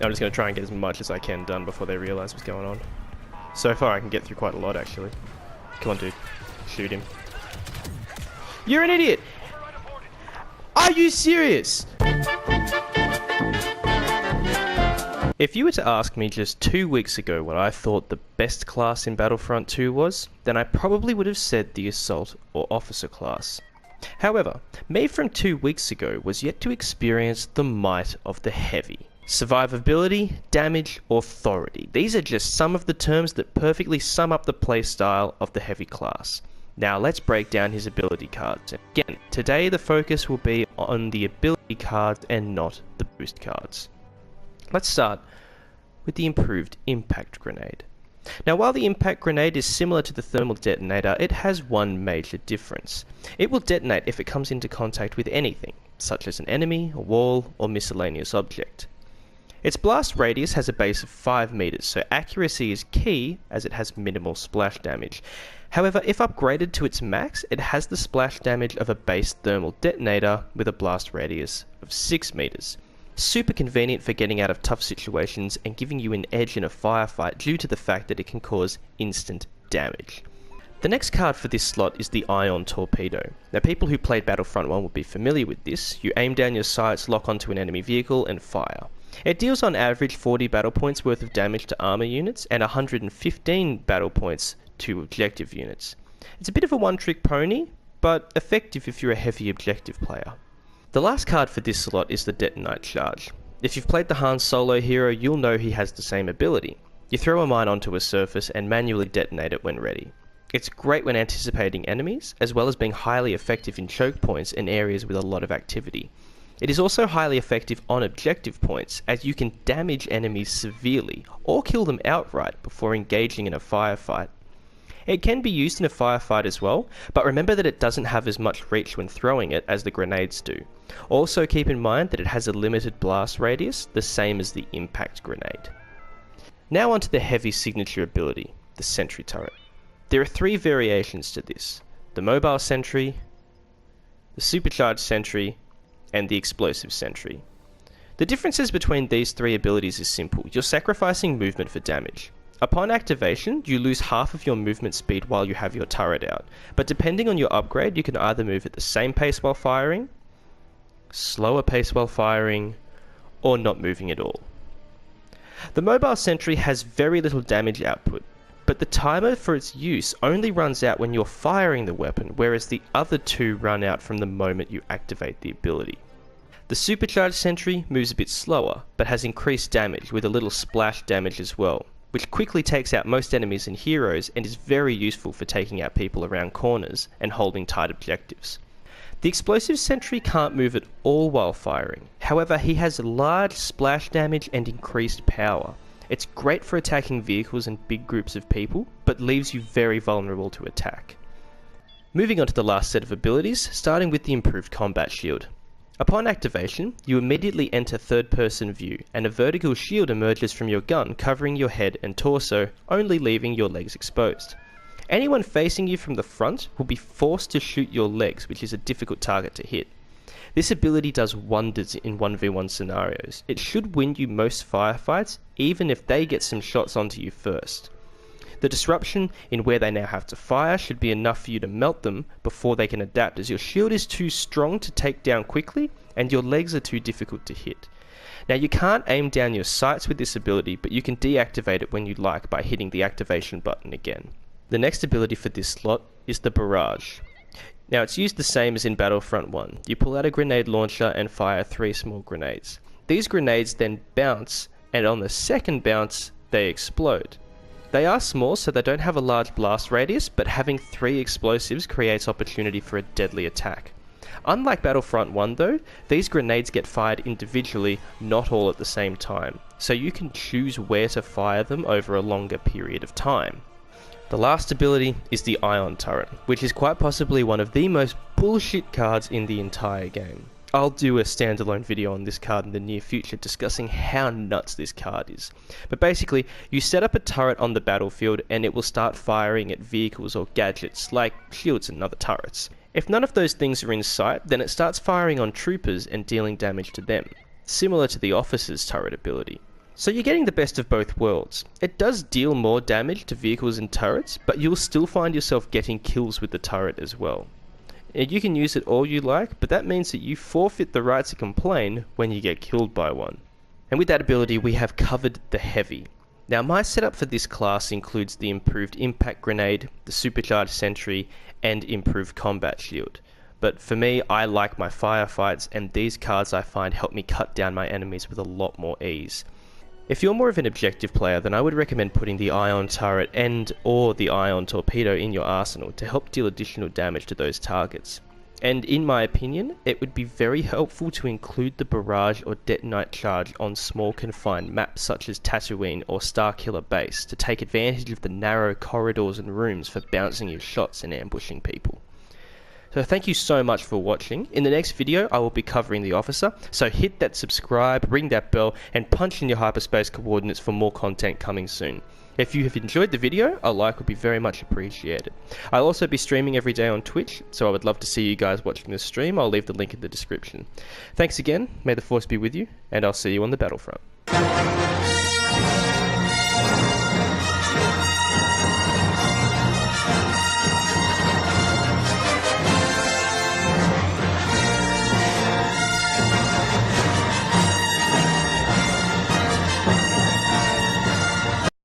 I'm just going to try and get as much as I can done before they realise what's going on. So far I can get through quite a lot actually. Come on dude, shoot him. You're an idiot! Are you serious? If you were to ask me just 2 weeks ago what I thought the best class in Battlefront 2 was, then I probably would have said the Assault or Officer class. However, me from 2 weeks ago was yet to experience the might of the Heavy. Survivability, damage, authority. These are just some of the terms that perfectly sum up the playstyle of the Heavy class. Now let's break down his ability cards. Again, today the focus will be on the ability cards and not the boost cards. Let's start with the improved impact grenade. Now while the impact grenade is similar to the thermal detonator, it has one major difference. It will detonate if it comes into contact with anything, such as an enemy, a wall, or miscellaneous object. Its blast radius has a base of 5 meters, so accuracy is key as it has minimal splash damage. However, if upgraded to its max, it has the splash damage of a base thermal detonator with a blast radius of 6 meters. Super convenient for getting out of tough situations and giving you an edge in a firefight due to the fact that it can cause instant damage. The next card for this slot is the Ion Torpedo. Now people who played Battlefront 1 will be familiar with this. You aim down your sights, lock onto an enemy vehicle and fire. It deals on average 40 battle points worth of damage to armor units and 115 battle points to objective units. It's a bit of a one-trick pony, but effective if you're a heavy objective player. The last card for this slot is the Detonite Charge. If you've played the Han Solo hero, you'll know he has the same ability. You throw a mine onto a surface and manually detonate it when ready. It's great when anticipating enemies, as well as being highly effective in choke points in areas with a lot of activity. It is also highly effective on objective points, as you can damage enemies severely, or kill them outright before engaging in a firefight. It can be used in a firefight as well, but remember that it doesn't have as much reach when throwing it as the grenades do. Also keep in mind that it has a limited blast radius, the same as the impact grenade. Now onto the heavy signature ability, the Sentry Turret. There are 3 variations to this: the Mobile Sentry, the Supercharged Sentry, and the Explosive Sentry. The differences between these 3 abilities is simple. You're sacrificing movement for damage. Upon activation, you lose half of your movement speed while you have your turret out, but depending on your upgrade, you can either move at the same pace while firing, slower pace while firing, or not moving at all. The Mobile Sentry has very little damage output, but the timer for its use only runs out when you're firing the weapon, whereas the other 2 run out from the moment you activate the ability. The Supercharged Sentry moves a bit slower, but has increased damage with a little splash damage as well, which quickly takes out most enemies and heroes and is very useful for taking out people around corners and holding tight objectives. The Explosive Sentry can't move at all while firing, however he has large splash damage and increased power. It's great for attacking vehicles and big groups of people, but leaves you very vulnerable to attack. Moving on to the last set of abilities, starting with the Improved Combat Shield. Upon activation, you immediately enter third-person view, and a vertical shield emerges from your gun covering your head and torso, only leaving your legs exposed. Anyone facing you from the front will be forced to shoot your legs, which is a difficult target to hit. This ability does wonders in 1v1 scenarios. It should win you most firefights, even if they get some shots onto you first. The disruption in where they now have to fire should be enough for you to melt them before they can adapt, as your shield is too strong to take down quickly and your legs are too difficult to hit. Now you can't aim down your sights with this ability, but you can deactivate it when you like by hitting the activation button again. The next ability for this slot is the Barrage. Now it's used the same as in Battlefront 1. You pull out a grenade launcher and fire 3 small grenades. These grenades then bounce, and on the second bounce they explode. They are small, so they don't have a large blast radius, but having 3 explosives creates opportunity for a deadly attack. Unlike Battlefront 1 though, these grenades get fired individually, not all at the same time, so you can choose where to fire them over a longer period of time. The last ability is the Ion Turret, which is quite possibly one of the most bullshit cards in the entire game. I'll do a standalone video on this card in the near future discussing how nuts this card is. But basically, you set up a turret on the battlefield and it will start firing at vehicles or gadgets like shields and other turrets. If none of those things are in sight, then it starts firing on troopers and dealing damage to them, similar to the Officer's turret ability. So you're getting the best of both worlds. It does deal more damage to vehicles and turrets, but you'll still find yourself getting kills with the turret as well. And you can use it all you like, but that means that you forfeit the right to complain when you get killed by one. And with that ability we have covered the heavy. Now my setup for this class includes the improved impact grenade, the supercharged sentry, and improved combat shield. But for me, I like my firefights, and these cards I find help me cut down my enemies with a lot more ease. If you're more of an objective player, then I would recommend putting the ion turret and or the ion torpedo in your arsenal to help deal additional damage to those targets. And in my opinion, it would be very helpful to include the barrage or detonite charge on small confined maps such as Tatooine or Starkiller Base to take advantage of the narrow corridors and rooms for bouncing your shots and ambushing people. So thank you so much for watching. In the next video I will be covering the officer, so hit that subscribe, ring that bell, and punch in your hyperspace coordinates for more content coming soon. If you have enjoyed the video, a like would be very much appreciated. I'll also be streaming every day on Twitch, so I would love to see you guys watching this stream. I'll leave the link in the description. Thanks again, may the force be with you, and I'll see you on the battlefront.